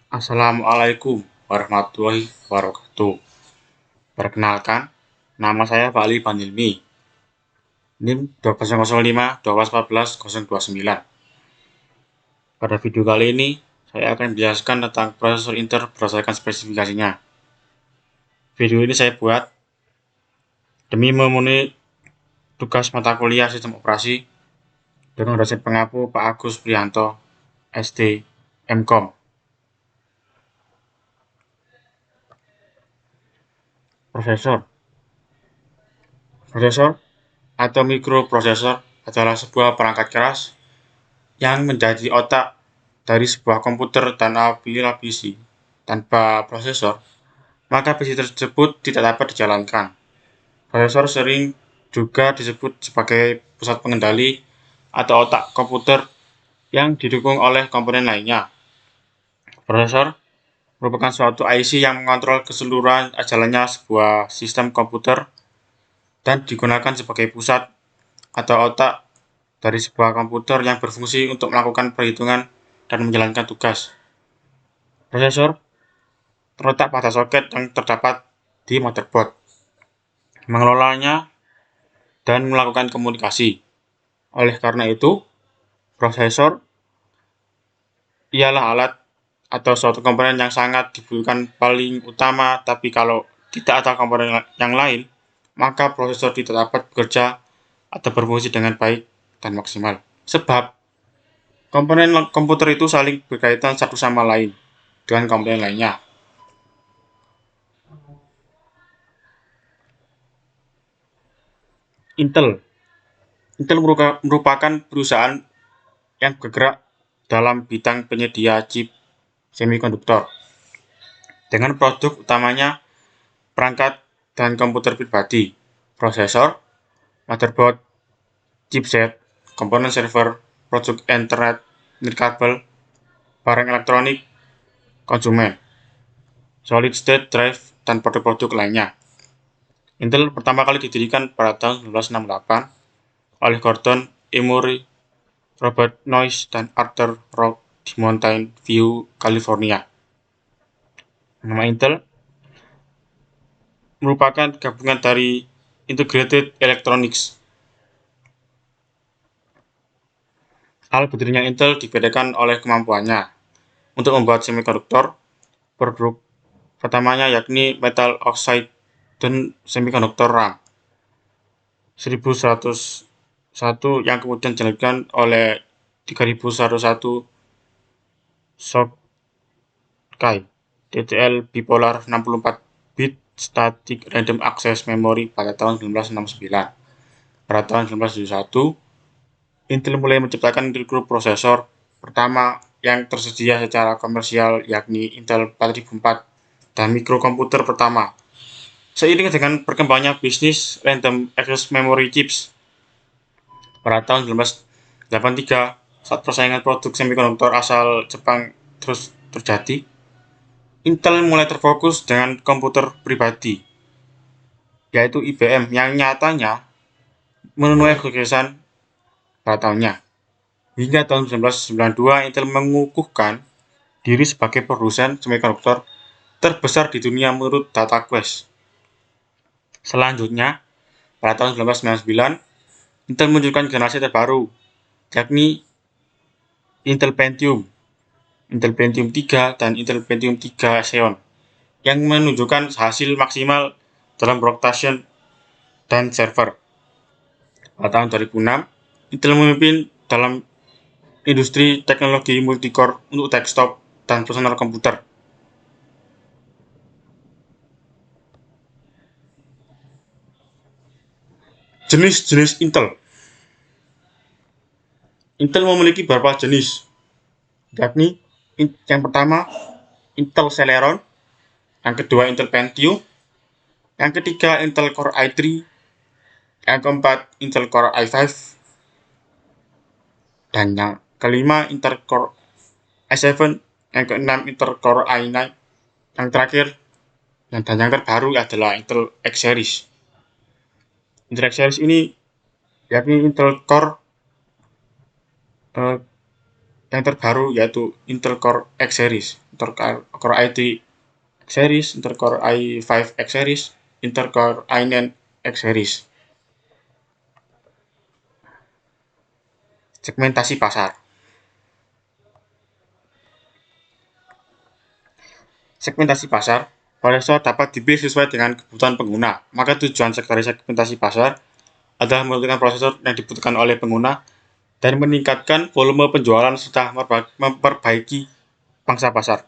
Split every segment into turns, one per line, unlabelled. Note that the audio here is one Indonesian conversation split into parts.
Assalamualaikum warahmatullahi wabarakatuh. Perkenalkan, nama saya Fahli Panilmi. NIM 2005 12014 029. Pada video kali ini, saya akan menjelaskan tentang prosesor Intel berdasarkan spesifikasinya. Video ini saya buat demi memenuhi tugas mata kuliah sistem operasi dengan dosen pengampu Pak Agus Prianto, SD, MKOM. Prosesor atau mikroprosesor adalah sebuah perangkat keras yang menjadi otak dari sebuah komputer, dan apabila PC tanpa prosesor, maka PC tersebut tidak dapat dijalankan. Prosesor sering juga disebut sebagai pusat pengendali atau otak komputer yang didukung oleh komponen lainnya. Prosesor merupakan suatu IC yang mengontrol keseluruhan jalannya sebuah sistem komputer dan digunakan sebagai pusat atau otak dari sebuah komputer yang berfungsi untuk melakukan perhitungan dan menjalankan tugas. Prosesor terletak pada soket yang terdapat di motherboard, mengelolanya, dan melakukan komunikasi. Oleh karena itu, prosesor ialah alat atau suatu komponen yang sangat dibutuhkan paling utama, tapi kalau tidak ada komponen yang lain, maka prosesor tidak dapat bekerja atau berfungsi dengan baik dan maksimal. Sebab komponen komputer itu saling berkaitan satu sama lain dengan komponen lainnya. Intel merupakan perusahaan yang bergerak dalam bidang penyedia chip semikonduktor, dengan produk utamanya perangkat dan komputer pribadi, prosesor, motherboard, chipset, komponen server, produk internet, nirkabel, barang elektronik, konsumen, solid state drive, dan produk-produk lainnya. Intel pertama kali didirikan pada tahun 1968 oleh Gordon Emory, Robert Noyce, dan Arthur Rock di Mountain View, California. Nama Intel merupakan gabungan dari Integrated Electronics. Hal berdirinya Intel dibedakan oleh kemampuannya untuk membuat semikonduktor. Produk pertamanya yakni metal oxide dan semikonduktor RAM 1101 yang kemudian dilanjutkan oleh 3101 Schottky TTL bipolar 64 bit static random access memory pada tahun 1969. Pada tahun 1971, Intel mulai menciptakan mikroprosesor pertama yang tersedia secara komersial, yakni Intel 4004, dan mikrokomputer pertama. Seiring dengan berkembangnya bisnis random access memory chips pada tahun 1983, saat persaingan produk semikonduktor asal Jepang terus terjadi, Intel mulai terfokus dengan komputer pribadi, yaitu IBM, yang nyatanya menuai kegagalan pada tahunnya. Hingga tahun 1992, Intel mengukuhkan diri sebagai produsen semikonduktor terbesar di dunia menurut DataQuest. Selanjutnya, pada tahun 1999, Intel meluncurkan generasi terbaru, yakni Intel Pentium 3, dan Intel Pentium 3 Xeon, yang menunjukkan hasil maksimal dalam workstation dan server. Pada tahun 2006, Intel memimpin dalam industri teknologi multicore untuk desktop dan personal komputer. Jenis-jenis Intel. Intel memiliki beberapa jenis, yakni yang pertama Intel Celeron, yang kedua Intel Pentium, yang ketiga Intel Core i3, yang keempat Intel Core i5, dan yang kelima Intel Core i7, yang keenam Intel Core i9, yang terakhir dan yang terbaru adalah Intel X Series. Intel X Series ini yakni Intel Core yang terbaru, yaitu Intel Core X Series. Intel Core i3 X series, Intel Core i5 X series, Intel Core i9 X series. Segmentasi pasar. Segmentasi pasar, prosesor dapat dipilih sesuai dengan kebutuhan pengguna. Maka tujuan dari segmentasi pasar adalah menentukan prosesor yang dibutuhkan oleh pengguna dan meningkatkan volume penjualan serta memperbaiki pangsa pasar.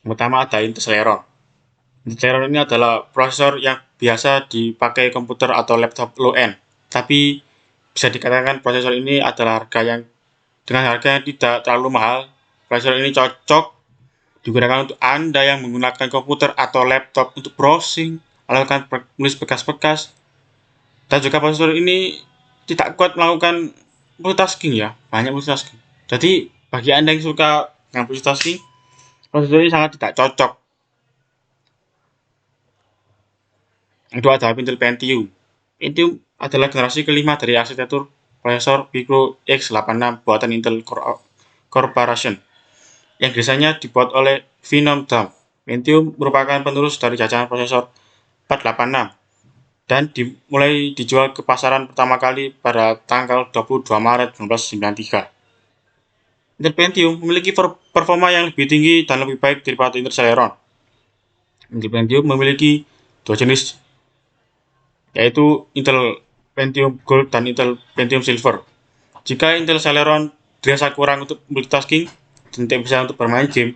Pertama ada Intel Celeron. Intel Celeron ini adalah prosesor yang biasa dipakai komputer atau laptop low-end, tapi bisa dikatakan prosesor ini adalah dengan harga yang tidak terlalu mahal. Prosesor ini cocok digunakan untuk Anda yang menggunakan komputer atau laptop untuk browsing, melakukan menulis bekas-bekas, dan juga prosesor ini tidak kuat melakukan multitasking ya, banyak multitasking. Jadi bagi Anda yang suka dengan multitasking, prosesor ini sangat tidak cocok. Yang kedua adalah Intel Pentium. Pentium adalah generasi kelima dari arsitektur prosesor Pico X86 buatan Intel Corporation yang desainnya dibuat oleh Phenom Dam. Pentium merupakan penerus dari jajaran prosesor 486 dan mulai dijual ke pasaran pertama kali pada tanggal 22 Maret 1993. Intel Pentium memiliki performa yang lebih tinggi dan lebih baik daripada Intel Celeron. Intel Pentium memiliki dua jenis, yaitu Intel Pentium Gold dan Intel Pentium Silver. Jika Intel Celeron dirasa kurang untuk multitasking dan tidak bisa untuk bermain game,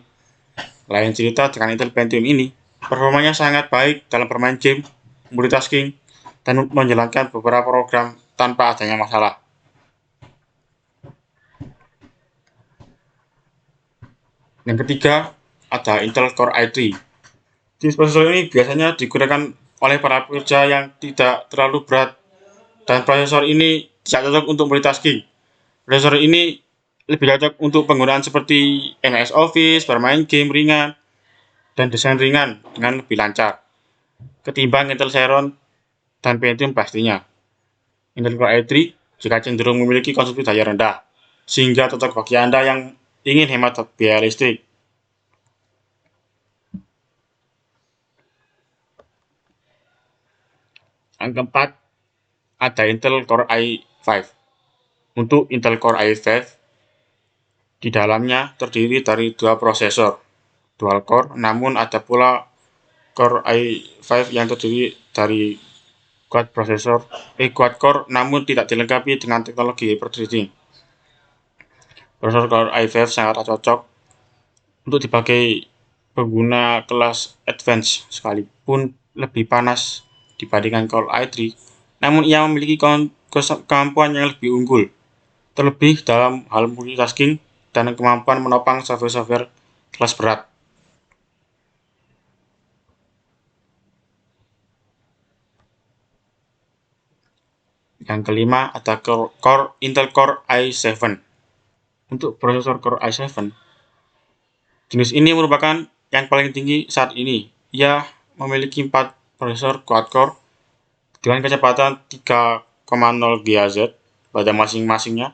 lain cerita dengan Intel Pentium ini. Performanya sangat baik dalam bermain game, multitasking, dan menjalankan beberapa program tanpa adanya masalah. Yang ketiga ada Intel Core i3. Jenis prosesor ini biasanya digunakan oleh para pekerja yang tidak terlalu berat dan prosesor ini tidak cocok untuk multitasking. Prosesor ini lebih cocok untuk penggunaan seperti MS Office, bermain game ringan, dan desain ringan dengan lebih lancar ketimbang Intel Celeron dan Pentium pastinya. Intel Core i3 juga cenderung memiliki konsumsi daya rendah, sehingga cocok bagi Anda yang ingin hemat biaya listrik. Yang keempat, ada Intel Core i5. Untuk Intel Core i5, di dalamnya terdiri dari dua prosesor dual core, namun ada pula Core i5 yang terdiri dari quad core namun tidak dilengkapi dengan teknologi hyper-threading. Prosesor Core i5 sangat cocok untuk dipakai pengguna kelas advance sekalipun lebih panas dibandingkan Core i3, namun ia memiliki kemampuan yang lebih unggul, terlebih dalam hal multitasking dan kemampuan menopang software-software kelas berat. Yang kelima ada Intel Core i7. Untuk prosesor Core i7, jenis ini merupakan yang paling tinggi saat ini. Ia memiliki 4 prosesor quad-core dengan kecepatan 3,0 GHz pada masing-masingnya,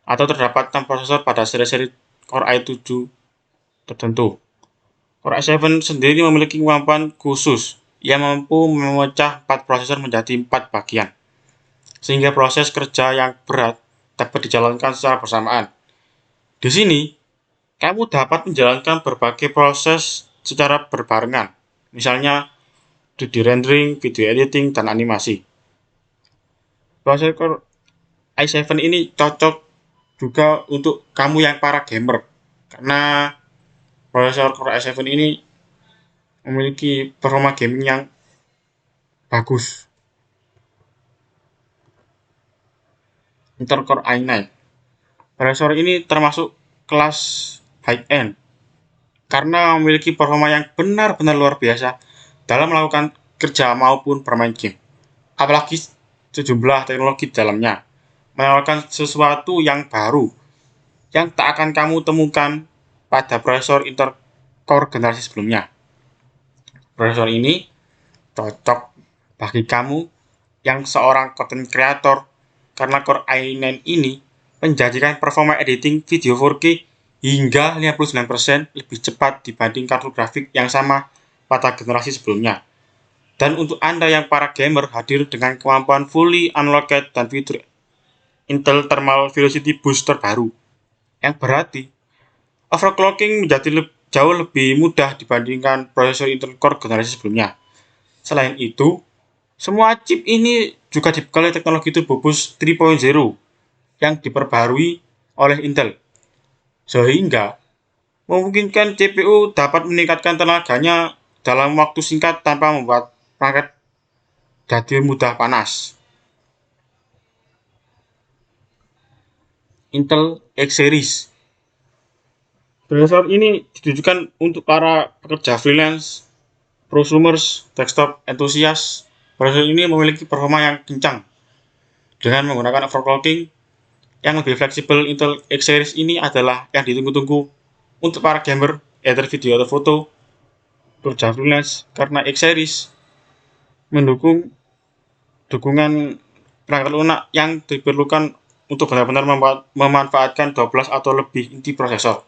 atau terdapat 6 prosesor pada seri-seri Core i7 tertentu. Core i7 sendiri memiliki kemampuan khusus. Ia mampu memecah 4 prosesor menjadi 4 bagian, sehingga proses kerja yang berat dapat dijalankan secara bersamaan. Di sini, kamu dapat menjalankan berbagai proses secara berbarengan, misalnya 3D rendering, video editing, dan animasi. Prosesor i7 ini cocok juga untuk kamu yang para gamer, karena prosesor Core i7 ini memiliki performa gaming yang bagus. Intel Core i9. Prosesor ini termasuk kelas high-end karena memiliki performa yang benar-benar luar biasa dalam melakukan kerja maupun bermain game. Apalagi sejumlah teknologi di dalamnya menawarkan sesuatu yang baru yang tak akan kamu temukan pada prosesor Intel Core generasi sebelumnya. Prosesor ini cocok bagi kamu yang seorang content creator karena Core i9 ini menjanjikan performa editing video 4K hingga 59% lebih cepat dibanding kartu grafik yang sama pada generasi sebelumnya. Dan untuk Anda yang para gamer, hadir dengan kemampuan fully unlocked dan fitur Intel Thermal Velocity Boost terbaru, yang berarti overclocking menjadi jauh lebih mudah dibandingkan prosesor Intel Core generasi sebelumnya. Selain itu, semua chip ini juga dibekali teknologi Turbo Boost 3.0 yang diperbarui oleh Intel, sehingga memungkinkan CPU dapat meningkatkan tenaganya dalam waktu singkat tanpa membuat perangkat jadi mudah panas. Intel X Series. Prosesor ini ditujukan untuk para pekerja freelance, prosumers, desktop enthusiast. Prosesor ini memiliki performa yang kencang dengan menggunakan overclocking yang lebih fleksibel. Intel X Series ini adalah yang ditunggu-tunggu untuk para gamer, editor video atau foto, pekerja freelance, karena X Series mendukung dukungan perangkat lunak yang diperlukan untuk benar-benar memanfaatkan 12 atau lebih inti prosesor.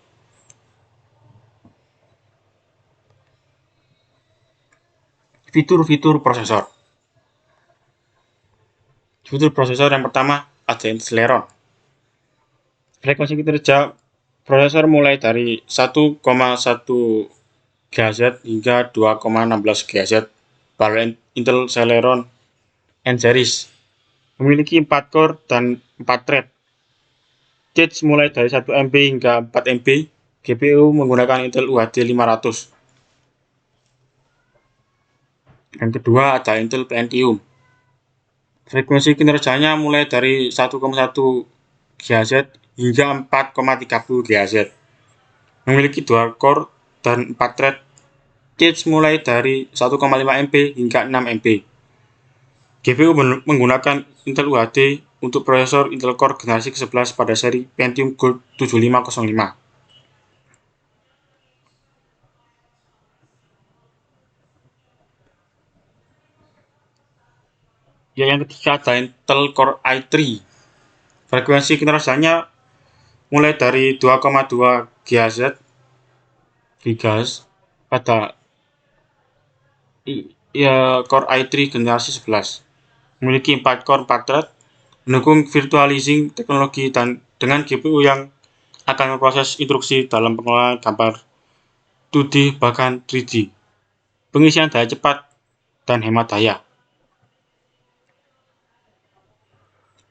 Fitur-fitur prosesor. Fitur prosesor yang pertama ada Celeron. Frekuensi kerja prosesor mulai dari 1,1 GHz hingga 2,16 GHz pada Intel Celeron N Series. Memiliki 4 core dan 4 thread. Cache mulai dari 1 MB hingga 4 MB. GPU menggunakan Intel UHD 500. Yang kedua ada Intel Pentium. Frekuensi kinerjanya mulai dari 1,1 GHz hingga 4,30 GHz. Memiliki dual core dan 4 thread. Cache mulai dari 1,5 MB hingga 6 MB. GPU menggunakan Intel UHD untuk prosesor Intel Core generasi ke-11 pada seri Pentium Gold 7505. Yang ketiga ada Intel Core i3. Frekuensi kinerjanya mulai dari 2,2 GHz pada Core i3 generasi 11. Memiliki 4 core 4 thread, mendukung virtualizing teknologi dan dengan GPU yang akan memproses instruksi dalam pengelolaan gambar 2D bahkan 3D. Pengisian daya cepat dan hemat daya.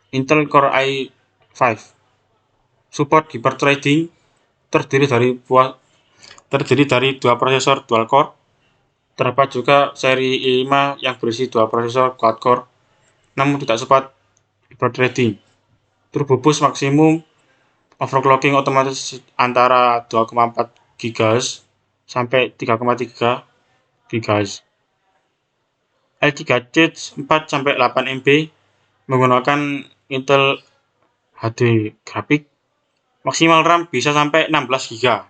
Intel Core i5 support hyperthreading, terdiri dari 2 prosesor dual core. Terdapat juga seri i5 yang berisi 2 prosesor quad core, namun tidak support hyperthreading. Turbo Boost maksimum overclocking otomatis antara 2,4 GHz sampai 3,3 GHz. L3 Cache 4 sampai 8 MB menggunakan Intel HD grafik. Maksimal RAM bisa sampai 16 GB.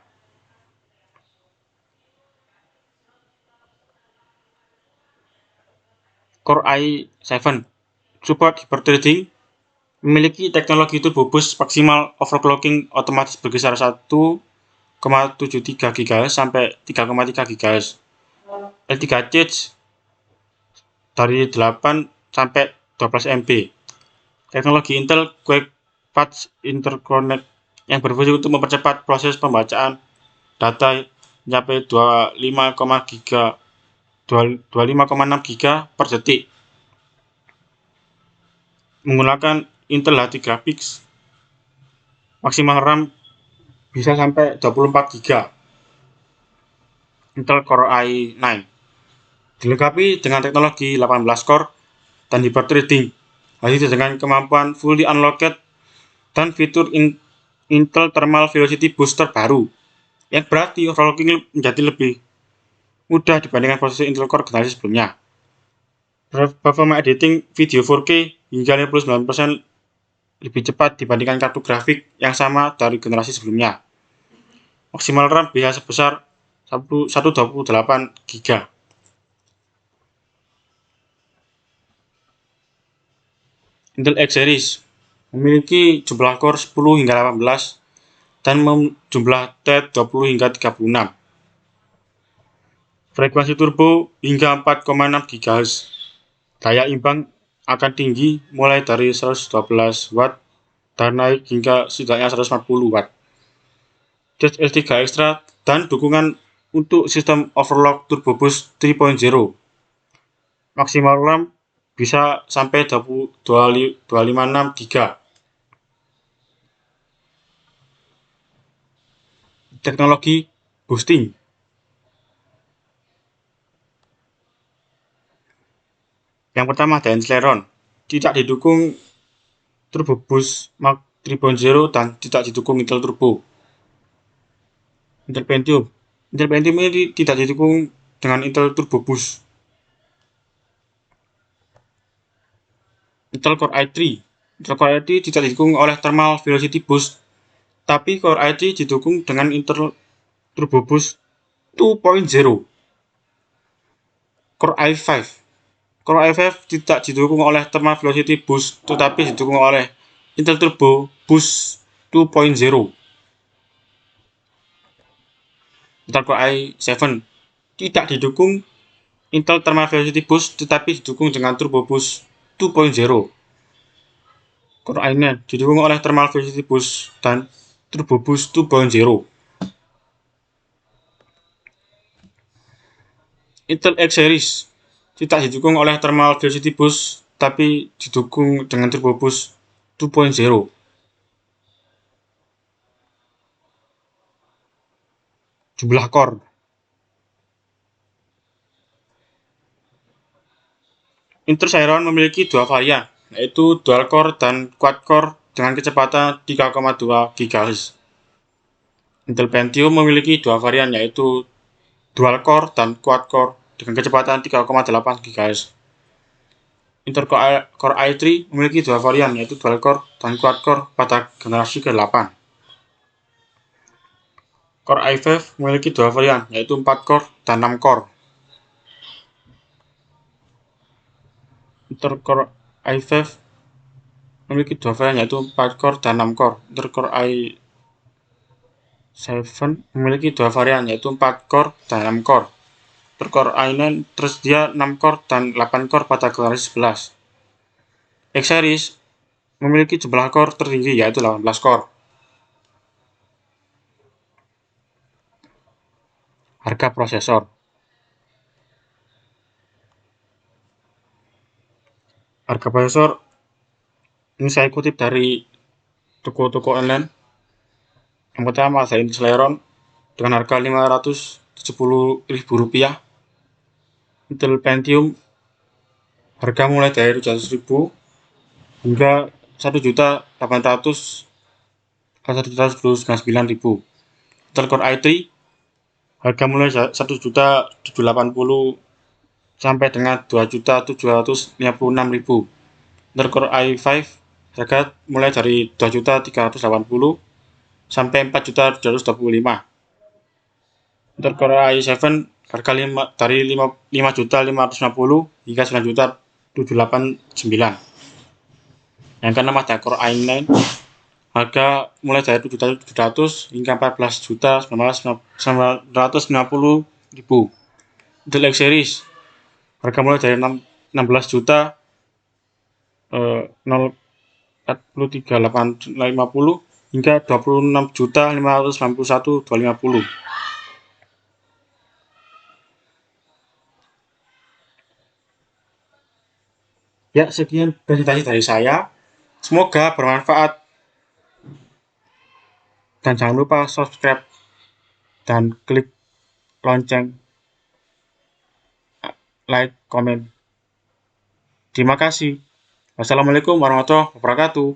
Core i7 support hyperthreading, memiliki teknologi Turbo Boost maksimal overclocking otomatis berkisar 1,73 GHz sampai 3,3 GHz. L3 Cache dari 8 sampai 12 MB. Teknologi Intel Quick Patch Interconnect yang berfungsi untuk mempercepat proses pembacaan data mencapai 25,6 GB per detik. Menggunakan Intel HD Graphics, maksimal RAM bisa sampai 24 GB. Intel Core i9 dilengkapi dengan teknologi 18 core dan hyperthreading, hadir dengan kemampuan fully unlocked dan fitur Intel Thermal Velocity Boost terbaru, yang berarti overclocking menjadi lebih mudah dibandingkan prosesor Intel Core generasi sebelumnya. Performa editing video 4K hingga 59% lebih cepat dibandingkan kartu grafik yang sama dari generasi sebelumnya. Maksimal RAM bisa sebesar 128 GB. Intel X Series memiliki jumlah core 10 hingga 18 dan jumlah thread 20 hingga 36. Frekuensi turbo hingga 4,6 GHz. Daya imbang akan tinggi mulai dari 112 Watt dan naik hingga setidaknya 140 Watt. THL3 Extra dan dukungan untuk sistem overclock Turbo Boost 3.0. Maksimal RAM bisa sampai 256 GB. Teknologi boosting. Yang pertama ada Celeron. Tidak didukung Turbo Boost Mark 3.0 dan tidak didukung Intel Turbo. Intel Pentium. Intel Pentium ini tidak didukung dengan Intel Turbo Boost. Intel Core i3. Intel Core i3 tidak didukung oleh Thermal Velocity Boost, tapi Core i3 didukung dengan Intel Turbo Boost 2.0. Core i5. Core i5 tidak didukung oleh Thermal Velocity Boost, tetapi didukung oleh Intel Turbo Boost 2.0. Intel Core i7 tidak didukung Intel Thermal Velocity Boost, tetapi didukung dengan Turbo Boost 2.0. Core i9 didukung oleh Thermal Velocity Boost dan Turbo Boost 2.0. Intel X Series tidak didukung oleh Thermal Velocity Boost, tapi didukung dengan Turbo Boost 2.0. Jumlah core. Intel Celeron memiliki dua varian, yaitu dual core dan quad core dengan kecepatan 3,2 GHz. Intel Pentium memiliki dua varian, yaitu dual core dan quad core dengan kecepatan 3,8 GHz. Intel Core i3 memiliki dua varian, yaitu dual core dan quad core pada generasi ke-8. Core i5 memiliki dua varian, yaitu 4 core dan 6 core. Intel Core i5 memiliki dua varian, yaitu 4 core dan 6 core. Intel Core i7 memiliki dua varian, yaitu 4 core dan 6 core. Intel Core i9 tersedia 6 core dan 8 core pada generasi 11. X Series memiliki jumlah core tertinggi, yaitu 18 core. Harga prosesor. Harga prosesor ini saya kutip dari toko-toko online. Yang pertama ada Intel Celeron dengan harga Rp570.000. Intel Pentium harga mulai dari Rp700.000 hingga Rp1.899.000. Intel Core i3 harga mulai Rp1.780.000 sampai dengan Rp2.756.000. Intel Core i5 harga mulai dari Rp2.380.000 sampai Rp4.725.000. Intel Core i7 harga dari Rp5.550.000 hingga Rp9.789.000. Yang keenam ada Core i9 harga mulai dari Rp7.700.000 hingga Rp14.990.000. Intel X Series harga mulai dari Rp16.043.850 hingga Rp26.591.250. Ya, sekian presentasi dari saya. Semoga bermanfaat. Dan jangan lupa subscribe dan klik lonceng, like, komen. Terima kasih. Wassalamualaikum warahmatullahi wabarakatuh.